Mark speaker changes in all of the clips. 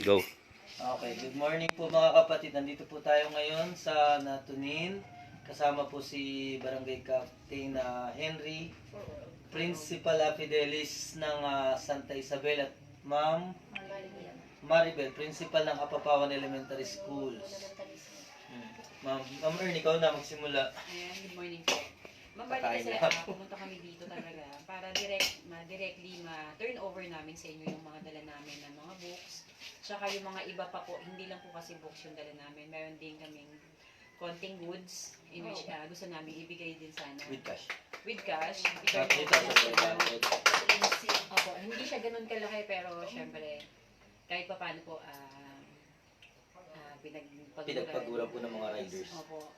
Speaker 1: Go.
Speaker 2: Okay, good morning po mga kapatid. Nandito po tayo ngayon sa Natunin. Kasama po si Barangay Captain Henry, Principal Fidelis ng Santa Isabel at Ma'am Maribel, Principal ng Apapawan Elementary Schools. Ma'am Ern, ikaw na magsimula.
Speaker 3: Ayan, good morning po. Mabali kasi pumunta kami dito talaga para directly ma-turn over namin sa inyo yung mga dala namin ng mga books. Tsaka yung mga iba pa po, hindi lang po kasi books yung dala namin. Meron din kaming konting goods in which gusto namin ibigay din sana.
Speaker 2: With cash.
Speaker 3: With cash. Opo, hindi siya ganun kalaki pero syempre kahit pa paano po
Speaker 2: Pinagpagura po ng mga riders.
Speaker 3: Opo,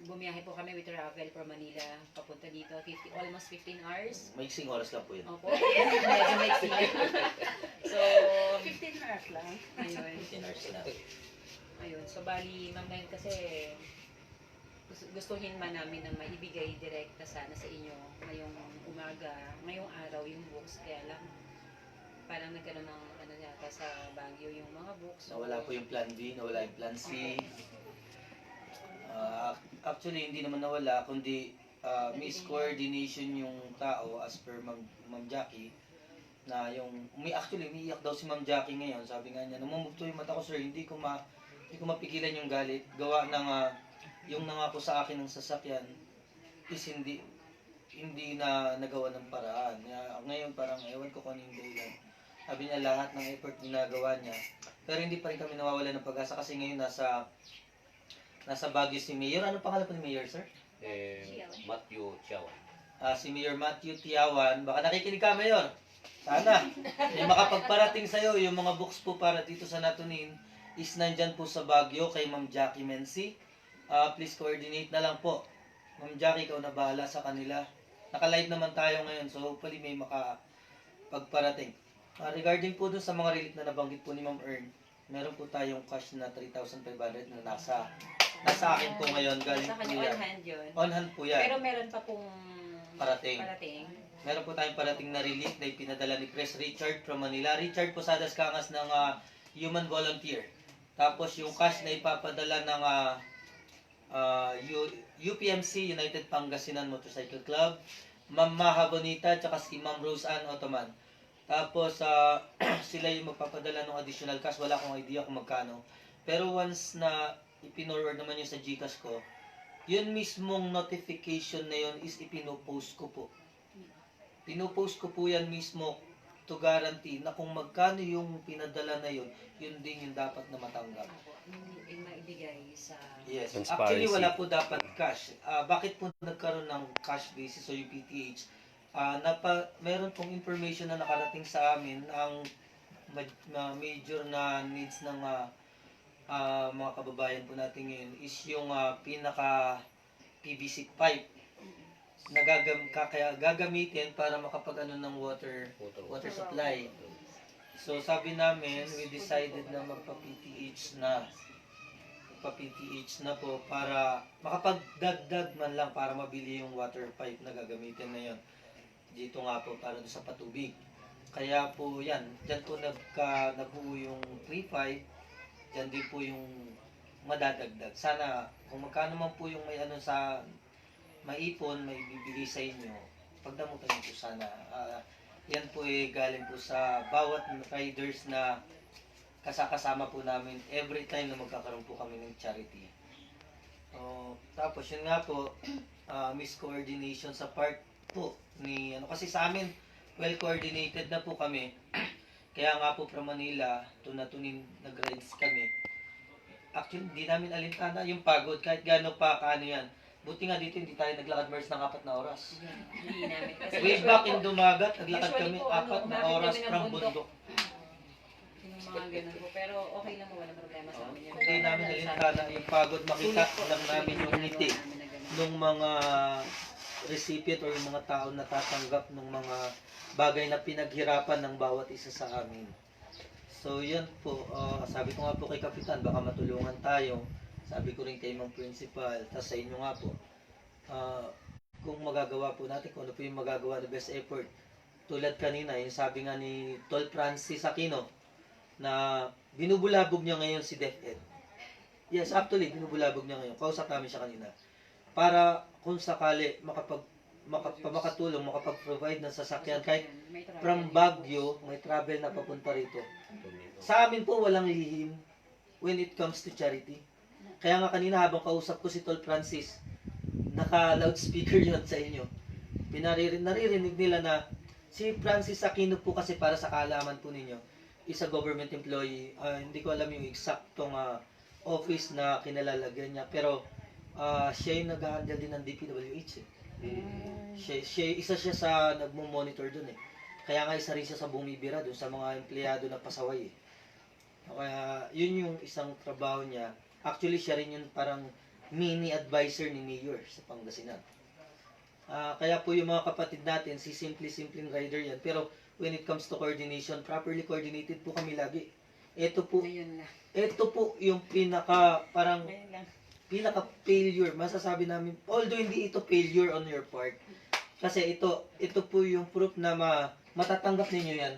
Speaker 3: bumiyahe po kami with travel from Manila papunta dito, almost 15 hours.
Speaker 2: Maiksing oras lang po yun.
Speaker 3: Opo, medyo maiksi lang. So,
Speaker 4: 15 hours lang.
Speaker 3: ayun.
Speaker 2: 15 hours lang.
Speaker 3: Ayun, so bali, ma'am, ngayon kasi gustuhin man namin na maibigay direkta sana sa inyo ngayong umaga, ngayong araw yung books, kaya lang parang nagkaroon ng ano yata sa Baguio yung mga books. So,
Speaker 2: Nawala po yung plan B, nawala yung plan C. Actually, hindi naman nawala, kundi miscoordination yung tao as per Ma'am Jackie, na yung, umiiyak daw si Ma'am Jackie ngayon. Sabi nga niya, namumugto yung mata ko, sir, hindi ko mapigilan yung galit. Gawa ng, yung nangako sa akin ng sasakyan is hindi na nagawa ng paraan. Ngayon parang, ewan ko kung ano yung dahilan. Sabi niya, lahat ng effort ginagawa niya. Pero hindi pa rin kami nawawala ng pag-asa kasi ngayon nasa Baguio si Mayor. Anong pangalan po ni Mayor, sir?
Speaker 1: Matthew Tiawan.
Speaker 2: Si Mayor Matthew Tiawan. Baka nakikinig ka, Mayor. Sana. May makapagparating sa'yo. Yung mga books po para dito sa Natunin is nandyan po sa Baguio kay Ma'am Jackie Mensi. Please coordinate na lang po. Ma'am Jackie, ikaw na bahala sa kanila. Naka-live naman tayo ngayon, so hopefully may makapagparating. Regarding po dun sa mga relic na nabanggit po ni Ma'am Ern, meron po tayong cash na 3,500 na nasa akin po ngayon. Galing
Speaker 3: sa
Speaker 2: po
Speaker 3: kanya
Speaker 2: yan.
Speaker 3: on hand yun.
Speaker 2: On hand po yan.
Speaker 3: Pero meron pa pong
Speaker 2: Parating. Meron po tayong parating na relic na ipinadala ni Pres Richard from Manila. Richard Posadas Kangas ng Human Volunteer. Tapos yung cash na ipapadala ng UPMC, United Pangasinan Motorcycle Club, Ma'am Maha Bonita, tsaka si Ma'am Rose Ann Ottoman. Tapos sila yung magpapadala ng additional cash. Wala akong idea kung magkano. Pero once na ipinorward naman yun sa Gcash ko, yun mismong notification na yun is ipinopost ko po. Pinopost ko po yan mismo to guarantee na kung magkano yung pinadala na yun, yun din yung dapat na matanggap.
Speaker 3: yung maibigay sa...
Speaker 2: Yes.
Speaker 1: Transparency.
Speaker 2: Actually, wala po dapat cash. Bakit po nagkaroon ng cash basis o UPTH? Meron pong information na nakarating sa amin ang major na needs ng mga kababayan po natin ngayon is yung pinaka PVC pipe na gagamitin para makapag-ano ng water supply. So sabi namin, we decided na magpa-PTH na po para makapagdagdag man lang para mabili yung water pipe na gagamitin na yon. Dito nga po para sa patubig. Kaya po yan, dyan po nabuo yung 3.5, dyan din po yung madadagdag. Sana kung magkano man po yung may ano sa maipon, may bibigay sa inyo, pagdamutan niyo po sana. Yan po galing po sa bawat riders na kasama po namin every time na magkakaroon po kami ng charity. Tapos yun nga po, miscoordination sa part po ni kasi sa amin well coordinated na po kami. Kaya nga po from Manila to Natunin nag-rides kami. Actually, hindi namin alintana yung pagod kahit gaano pa kaano yan. Buti nga dito hindi tayo naglakad Mars ng 4 na oras.
Speaker 3: Hindi namin. Kasi
Speaker 2: Way back in Dumagat, naglakad
Speaker 3: usually
Speaker 2: kami
Speaker 3: po,
Speaker 2: 4 na oras from bundok.
Speaker 3: Yung mga ganun po. Pero okay lang po, walang problema sa amin yun.
Speaker 2: Hindi namin alintana yung pagod. Makita lang namin yung ngiti ng mga recipient or yung mga tao na tatanggap ng mga bagay na pinaghirapan ng bawat isa sa amin. So yun po, sabi ko nga po kay Kapitan, baka matulungan tayo. Sabi ko rin kay Ma'am Principal, tas sa inyo nga po, kung magagawa po natin, kung ano po yung magagawa na best effort. Tulad kanina, yung sabi nga ni Tol Francis Aquino, na binubulabog niya ngayon si DepEd. Yes, actually, binubulabog niya ngayon. Kausap namin siya kanina. Para kung sakali makatulong, makapag-provide ng sasakyan kahit
Speaker 3: May travel
Speaker 2: from
Speaker 3: din.
Speaker 2: Baguio, may travel na papunta rito. Sa amin po, walang lihim when it comes to charity. Kaya nga kanina habang kausap ko si Tol Francis, naka-loudspeaker yon sa inyo. Naririnig nila na si Francis Aquino po kasi para sa kaalaman po ninyo, is a government employee. Hindi ko alam yung eksaktong office na kinalalagyan niya. Pero siya yung nag-handle din ng DPWH eh. Isa siya sa nagmo-monitor dun eh. Kaya nga isa rin siya sa bumibira dun sa mga empleyado na pasaway eh. Kaya yun yung isang trabaho niya. Actually siya rin yung parang mini advisor ni Mayor sa Pangasinan. Kaya po yung mga kapatid natin, si simpleng rider yan. Pero when it comes to coordination, properly coordinated po kami lagi. Ito po yung
Speaker 3: Ngayon lang.
Speaker 2: pinaka-failure, masasabi namin, although hindi ito failure on your part, kasi ito po yung proof na matatanggap ninyo yan.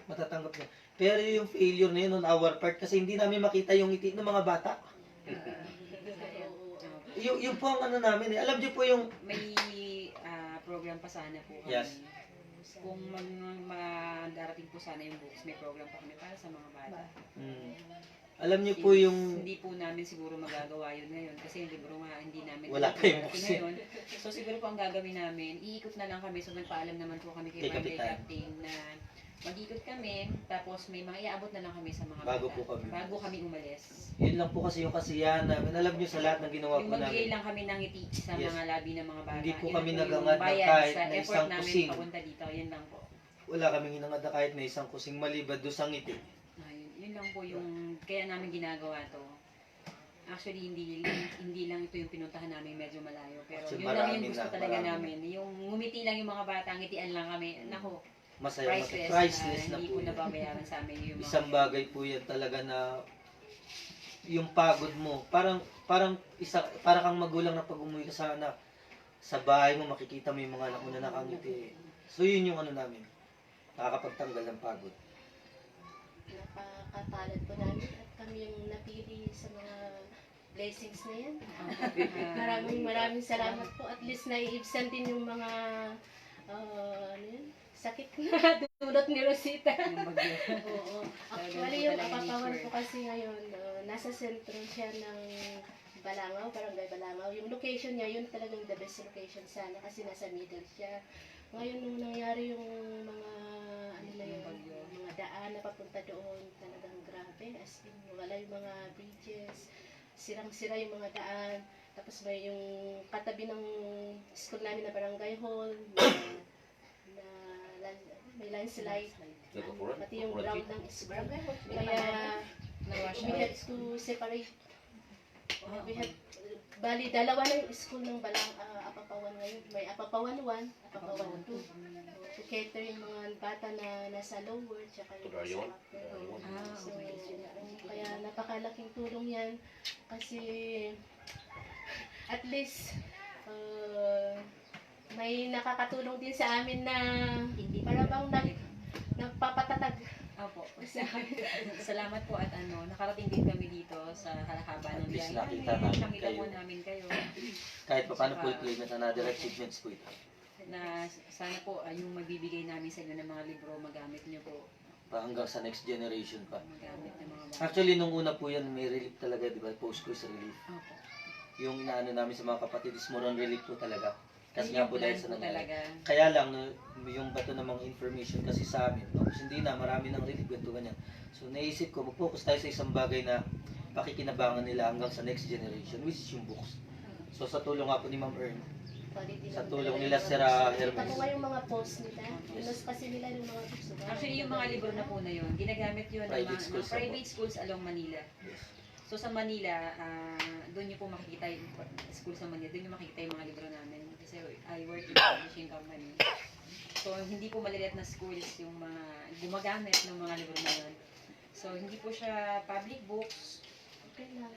Speaker 2: Matatanggap nyo. Pero yung failure na yun on our part, kasi hindi namin makita yung ngiti ng mga bata. Yung po ang ano namin eh. Alam niyo po yung,
Speaker 3: May program pa sana po kami.
Speaker 2: Yes.
Speaker 3: Kung darating po sana yung books, may program pa kami para sa mga bata.
Speaker 2: alam niyo po yung,
Speaker 3: Hindi po namin siguro magagawa yun ngayon kasi yung libro nga hindi namin
Speaker 2: Wala
Speaker 3: alam
Speaker 2: kayong
Speaker 3: kung
Speaker 2: books
Speaker 3: ngayon. So siguro po ang gagawin namin, iikot na lang kami. So nagpaalam naman po kami kay
Speaker 2: Kay Kapitan.
Speaker 3: Captain na mag-ikot kami, tapos may mga iaabot na lang kami sa mga
Speaker 2: Bago
Speaker 3: bata.
Speaker 2: po kami.
Speaker 3: Bago kami umalis.
Speaker 2: yun lang po kasi yung kasiyahan namin. Alam niyo sa lahat ng ginawa
Speaker 3: Yung
Speaker 2: po
Speaker 3: magbigay
Speaker 2: namin.
Speaker 3: lang kami ng ngiti sa
Speaker 2: Yes.
Speaker 3: mga labi ng mga bata.
Speaker 2: Hindi po
Speaker 3: Yun
Speaker 2: kami
Speaker 3: lang
Speaker 2: nagangad
Speaker 3: yung
Speaker 2: na
Speaker 3: bayad
Speaker 2: kahit
Speaker 3: sa
Speaker 2: na
Speaker 3: effort
Speaker 2: isang
Speaker 3: namin
Speaker 2: kusing.
Speaker 3: papunta dito. Yun lang po.
Speaker 2: Wala kaming hinangad na kahit na isang kusing malibad doon sa ngiti.
Speaker 3: Yun lang po yung kaya namin ginagawa to. Actually, hindi lang ito yung pinuntahan namin medyo malayo. Pero
Speaker 2: Actually,
Speaker 3: yun lang
Speaker 2: marami
Speaker 3: yung gusto
Speaker 2: na,
Speaker 3: talaga
Speaker 2: marami
Speaker 3: namin. Yung ngumiti lang yung mga bata, ngitian lang kami. Nako,
Speaker 2: Masaya,
Speaker 3: priceless
Speaker 2: na
Speaker 3: hindi
Speaker 2: po
Speaker 3: po
Speaker 2: yun.
Speaker 3: nababayaran sa amin yung mga...
Speaker 2: Isang bagay po yan talaga na yung pagod mo. Parang kang magulang na pag umuwi ka sa bahay mo, makikita mo yung mga anak mo na nakangiti. So yun yung ano namin. Nakakapagtanggal ng pagod.
Speaker 5: Napakapalad po namin at kami yung napili sa mga blessings na yan. Maraming salamat po. At least naiibsan din yung mga ano yun, sakit na dulot ni Rosita.
Speaker 3: Yung bagyo.
Speaker 5: Oo. Actually, yung Apapawan po kasi ngayon, nasa sentro siya ng Balangaw, Barangay Balangaw. Yung location niya, yun talagang the best location sana kasi nasa middle siya. Ngayon, nung nangyari yung mga, ano na yun, mga daan na papunta doon, talagang grabe. As in, wala yung mga bridges, sirang-sira yung mga daan. Tapos may yung katabi ng school namin na barangay hall, may landslide. Pati yung ground ng school. Kaya, we had to separate. We had, bali, dalawa na yung school ng Apapawan ngayon. May Apapawan 1, Apapawan 2. To cater yung mga bata na nasa lower, tsaka yung sa upper. So, kaya napakalaking tulong yan. Kasi, at least, may nakakatulong din sa amin na para bang nagpapatatag.
Speaker 3: Opo. Salamat po at nakarating din kami dito sa haba
Speaker 2: At
Speaker 3: ng
Speaker 2: least
Speaker 3: biyahe.
Speaker 2: nakita namin
Speaker 3: Nakita po
Speaker 2: kayo.
Speaker 3: namin kayo.
Speaker 2: Kahit pa paano po i-claim at another achievements po ito.
Speaker 3: Na sana po yung magbibigay namin sa inyo ng mga libro, magamit nyo po.
Speaker 2: Hanggang sa next generation pa.
Speaker 3: Magamit ng mga bata.
Speaker 2: Actually, nung una po yan, may relief talaga, di ba? Post-course relief.
Speaker 3: Opo.
Speaker 2: Yung inaano namin sa mga kapatid is more on relief po talaga. Kasi nga
Speaker 3: Yun
Speaker 2: po
Speaker 3: yung
Speaker 2: dahil
Speaker 3: plan
Speaker 2: sa
Speaker 3: po
Speaker 2: nangyari.
Speaker 3: talaga.
Speaker 2: Kaya lang, no, yung bato ng mga information kasi sa amin, tapos hindi na, marami ng relief, ganito ganyan. So naisip ko, mag-focus tayo sa isang bagay na pakikinabangan nila hanggang sa next generation, which is yung books. So sa tulong nga po ni Ma'am Ern, sa tulong nila Sir Hermes.
Speaker 5: Ito po yung mga post nila. Inos kasi nila yung mga books.
Speaker 3: Actually, yung mga libro na po na yun, ginagamit yun ng
Speaker 2: Private
Speaker 3: mga
Speaker 2: schools na
Speaker 3: private schools along Manila.
Speaker 2: Yes.
Speaker 3: So sa Manila, doon nyo po makikita yung school sa Manila, doon nyo makikita yung mga libro namin. Kasi I work in a publishing company. So hindi po maliliit na schools yung mga gumagamit ng mga libro na yun. So hindi po siya public books.
Speaker 5: Okay lang.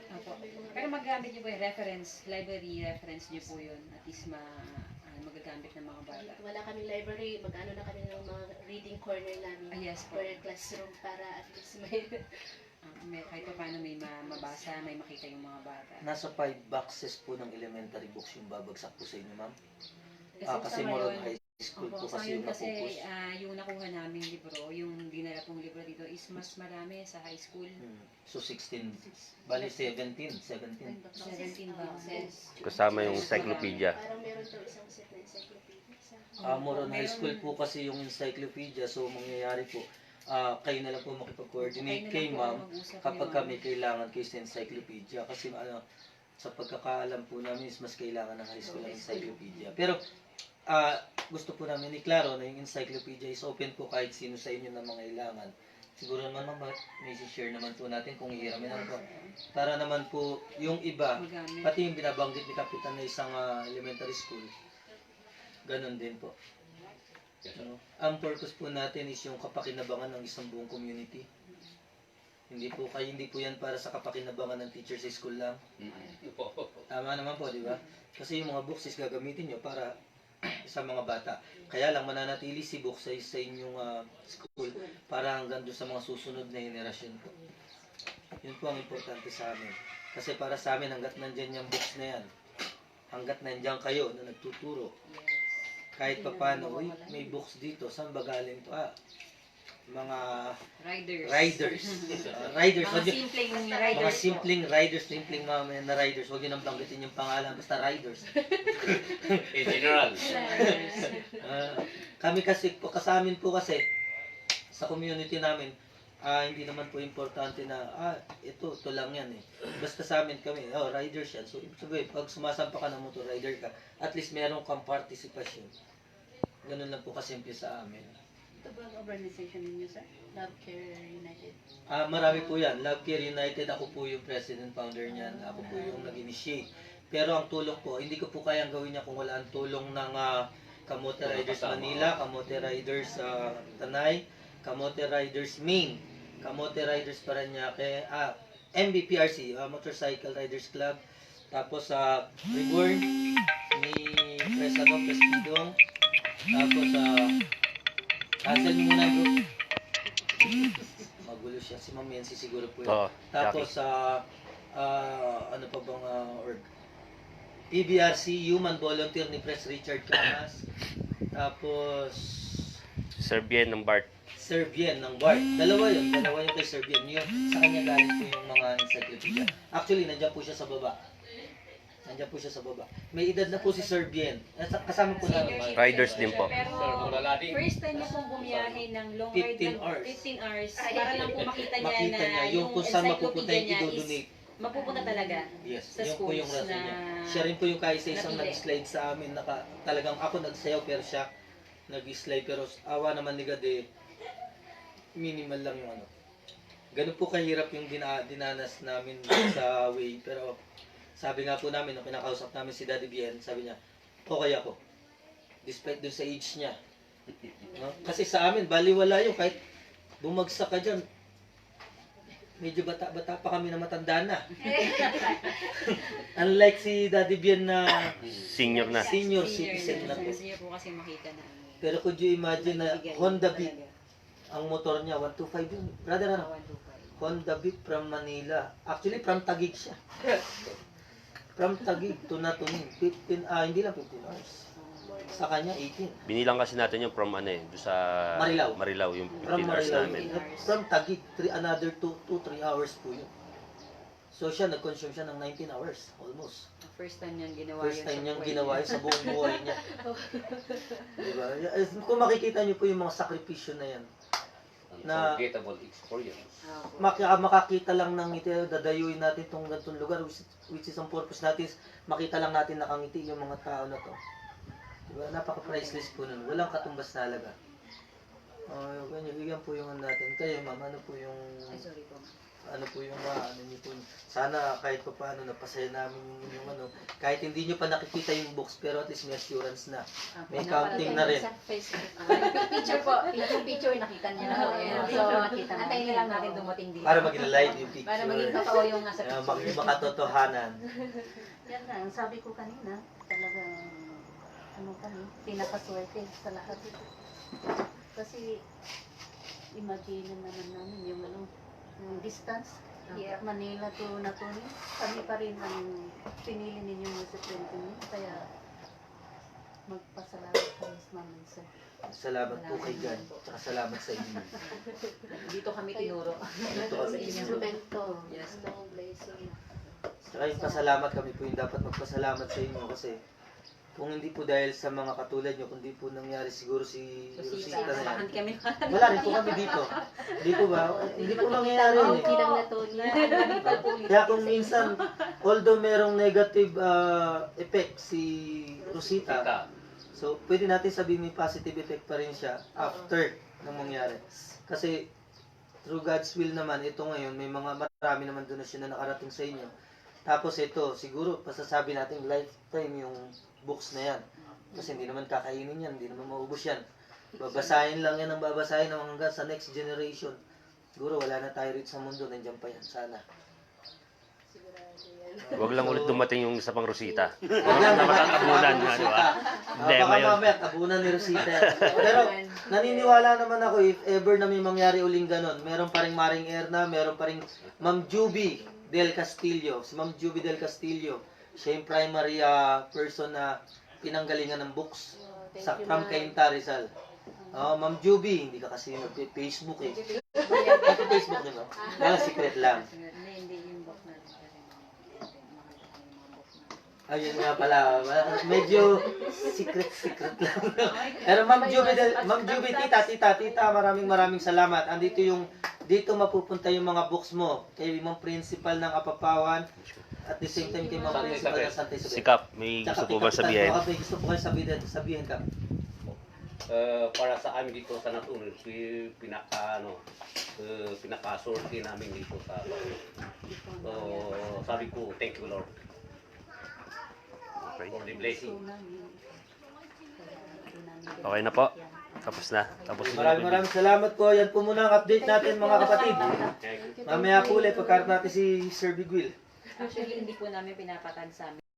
Speaker 3: Pero magamit nyo po yung reference, library reference nyo po yun. At least magagamit ginagamit ng mga bata.
Speaker 5: Wala kaming library, mag-ano na kami ng mga reading corner namin.
Speaker 3: Ah, yes po.
Speaker 5: For classroom para at least may...
Speaker 3: Kahit pa paano may mabasa, may makita yung mga bata.
Speaker 2: Nasa 5 boxes po ng elementary books yung babagsak po sa inyo, ma'am. Kasi
Speaker 3: sa
Speaker 2: more on
Speaker 3: ngayon-
Speaker 2: high school
Speaker 3: Opo,
Speaker 2: po
Speaker 3: sa
Speaker 2: kasi
Speaker 3: ngayon
Speaker 2: yung
Speaker 3: kasi
Speaker 2: na-focus.
Speaker 3: yung nakuha namin libro, yung dinala pong libro dito is mas marami sa high school.
Speaker 2: So 16, bali 17.
Speaker 3: 17 boxes.
Speaker 1: Kasama yung encyclopedia.
Speaker 5: Parang meron daw isang set na encyclopedia. Sa...
Speaker 2: More on high
Speaker 3: Meron-
Speaker 2: school po kasi yung encyclopedia. So mangyayari po, kayo na lang po makipag-coordinate kay ma'am kapag kami kailangan kayo sa encyclopedia. Kasi sa pagkakaalam po namin is mas kailangan ng high school ng encyclopedia. Pero gusto po namin iklaro na yung encyclopedia is open po kahit sino sa inyo na mangailangan. Siguro naman ma'am, may share naman po natin kung hihiramin na po. Para naman po yung iba,
Speaker 3: Magamit.
Speaker 2: pati yung binabanggit ni Kapitan na isang elementary school, ganun din po. Ang purpose po natin is yung kapakinabangan ng isang buong community. Hindi po yan para sa kapakinabangan ng teacher sa school lang. Tama naman po, di ba? Kasi yung mga books is gagamitin nyo para sa mga bata. Kaya lang mananatili si book sa inyong school para hanggang doon sa mga susunod na henerasyon po. Yun po ang importante sa amin. Kasi para sa amin, hanggat nandyan yung books na yan, hanggat nandyan kayo na nagtuturo, kahit pa paano, may books dito, saan ba galing to? Mga
Speaker 3: Riders.
Speaker 2: riders. Riders.
Speaker 3: Mga simpleng riders
Speaker 2: Mga
Speaker 3: po.
Speaker 2: simpleng riders, simpleng mga na riders. Huwag yun ang banggitin yung pangalan, basta riders.
Speaker 1: In general.
Speaker 3: Riders.
Speaker 2: Kami kasi, sa amin po kasi, sa community namin, hindi naman po importante na, ito lang yan eh. Basta sa amin kami, riders yan. So, ibig sabihin, pag sumasampa ka ng motor, rider ka, at least meron kang participation. Ganun lang po kasimple sa amin.
Speaker 4: Ito ba ang organization ninyo, sir? Love Care United.
Speaker 2: Marami po yan. Love Care United, ako po yung president founder niyan. Ako po yung nag-initiate. Pero ang tulong po, hindi ko po kayang gawin niya kung wala ang tulong ng Kamote Riders Manila, Kamote Riders Tanay, Kamote Riders Maine, Kamote Riders Parañaque, MBPRC, Motorcycle Riders Club, tapos sa Reborn, ni Prespidong, tapos cancel mo muna bro. Magulo siya. Si Ma'am Yancy siguro po yun.
Speaker 1: Oo,
Speaker 2: Tapos ano pa bang org? PBRC, Human Volunteer ni Pres Richard Camas. Tapos
Speaker 1: Serbian ng BART.
Speaker 2: Serbian ng BART. Dalawa yun kay Serbian. Yun, sa kanya galing po yung mga encyclopedia. Actually, nandiyan po siya sa baba. May edad na po si Serbian. Kasama po namin.
Speaker 1: Riders din po.
Speaker 3: Pero first time niya pong bumiyahe ng long
Speaker 2: 15
Speaker 3: ride ng
Speaker 2: hours.
Speaker 3: 15 hours para lang po makita niya
Speaker 2: Makita
Speaker 3: na
Speaker 2: niya yung kung saan mapupunta yung
Speaker 3: niya is
Speaker 2: i-donate.
Speaker 3: mapupunta talaga.
Speaker 2: Yes,
Speaker 3: sa
Speaker 2: yun po yung
Speaker 3: schools
Speaker 2: rason
Speaker 3: na
Speaker 2: niya. Siya rin po yung kaisa-isang
Speaker 3: napili.
Speaker 2: nag-slide sa amin. Talagang ako nagsayaw pero siya nag-slide. Pero awa naman ni God minimal lang yung ano. Ganun po kahirap yung dinanas namin sa way. Pero sabi nga po namin, nung pinakausap namin si Daddy Bien, sabi niya, okay ako. Despite dun sa age niya. No? Kasi sa amin, baliwala yun. Kahit bumagsak ka dyan, medyo bata-bata pa kami na matanda na. Unlike si Daddy Bien na
Speaker 1: Senior na.
Speaker 2: senior citizen na po.
Speaker 3: Gusto niya po kasi makita na
Speaker 2: Pero could you imagine na
Speaker 3: bigay
Speaker 2: Honda Beat,
Speaker 3: talaga.
Speaker 2: ang motor niya, 125 yun. Brother, ano?
Speaker 3: 125.
Speaker 2: Honda Beat from Manila. Actually, from Taguig siya. From Taguig to Natuning. 15, hindi lang 15 hours. Sa kanya, 18.
Speaker 1: Binilang kasi natin yung from doon sa
Speaker 2: Marilao.
Speaker 1: yung
Speaker 2: From
Speaker 1: 15 hours
Speaker 2: Marilao.
Speaker 1: namin.
Speaker 2: From Taguig, another 2-3 hours po yun. So siya, nag-consume siya ng 19 hours, almost.
Speaker 3: First time niyang ginawa
Speaker 2: First time niyang
Speaker 3: buhay
Speaker 2: ginawa
Speaker 3: niya.
Speaker 2: yun sa buong buhay niya. Diba? Kung makikita niyo po yung mga sakripisyo na yan, na
Speaker 1: Unforgettable experience.
Speaker 3: Opo.
Speaker 2: makakita lang ng ngiti, dadayuin natin itong ganitong lugar, which is ang purpose natin, makita lang natin nakangiti yung mga tao na to. Diba? Napaka-priceless po nun. Walang katumbas na halaga. Yan po yung ano natin. Kayo ma'am, ano po yung
Speaker 3: Ay, sorry po.
Speaker 2: ano po yung ano niyo po. Sana kahit pa paano napasaya namin yung ano. Kahit hindi niyo pa nakikita yung books pero at least may assurance na. May counting na rin.
Speaker 4: Sa Facebook. Picture po. Yung picture nakita niyo na po. So, antayin na lang natin dumating dito.
Speaker 2: Para maging live yung picture.
Speaker 4: Para maging totoo yung nasa picture.
Speaker 2: Makatotohanan.
Speaker 4: Yan na, ang sabi ko kanina, talagang ano kami, pinakaswerte sa lahat. Kasi imagine naman namin yung yung distance, Manila to Natuni, kami pa rin ang pinili ninyo yung sa 20 minutes, kaya magpasalamat kami sa namin sa
Speaker 2: Salamat po kay God. Tsaka salamat sa inyo.
Speaker 3: Dito kami tinuro.
Speaker 2: Ito
Speaker 5: Ang
Speaker 2: kami.
Speaker 5: instrumento
Speaker 3: Yes.
Speaker 5: ng blessing.
Speaker 2: Tsaka yung pasalamat kami po yung dapat magpasalamat sa inyo kasi kung hindi po dahil sa mga katulad nyo, kundi po nangyari siguro si Rosita na yan.
Speaker 3: Bakit kami
Speaker 2: Wala rin po kami dito. Hindi po ba? Hindi po mangyayari yun eh.
Speaker 5: Hindi lang Natuni.
Speaker 2: Kaya kung minsan, although merong negative effect si Rosita,
Speaker 1: Kita.
Speaker 2: so pwede natin sabihin may positive effect pa rin siya after nang mangyari. Kasi through God's will naman, ito ngayon, may mga marami naman donasyon na nakarating sa inyo. Tapos ito, siguro, pasasabi natin lifetime yung books na yan. Kasi hindi naman kakainin yan, hindi naman maubos yan. Babasahin lang yan ang babasahin hanggang sa next generation. Siguro wala na tayo rito sa mundo, nandiyan pa yan, sana.
Speaker 1: Wag lang ulit dumating yung isa pang Rosita.
Speaker 2: Wag lang
Speaker 1: Na matatabunan nga, di ba? Problema
Speaker 2: Baka
Speaker 1: yun.
Speaker 2: mamaya, tabunan ni Rosita yan. Pero naniniwala naman ako if ever na may mangyari uling ganon, meron pa rin Maring Erna, meron pa rin Ma'am Juby Del Castillo. Si Ma'am Juby Del Castillo, siya yung primary person na pinanggalingan ng books sa from Cainta, Rizal. Ma'am Juby, hindi ka kasi mag-Facebook eh. Facebook din no? Kaya secret lang.
Speaker 3: Hindi yung book natin.
Speaker 2: Ayun nga pala, medyo secret lang. Pero Ma'am Juby, tita, maraming salamat. Andito dito mapupunta yung mga books mo. Kay Ma'am Principal ng Apapawan, at the same time kay Ma'am Principal ng Santa Isabel.
Speaker 1: Sikap, may gusto po ba sabihin?
Speaker 2: Baka may gusto po kayo sabihin ka.
Speaker 1: Para sa amin dito sa Natun, pinaka-sorti namin dito sa So, sabi ko, thank you Lord for the blessing. Okay na po. Tapos na. Tapos na.
Speaker 2: Maraming salamat po. Yan po muna ang update natin mga kapatid. Mamaya po ulit pagkaroon natin si Sir Biguil.
Speaker 3: Actually, hindi po namin pinapatag sa amin.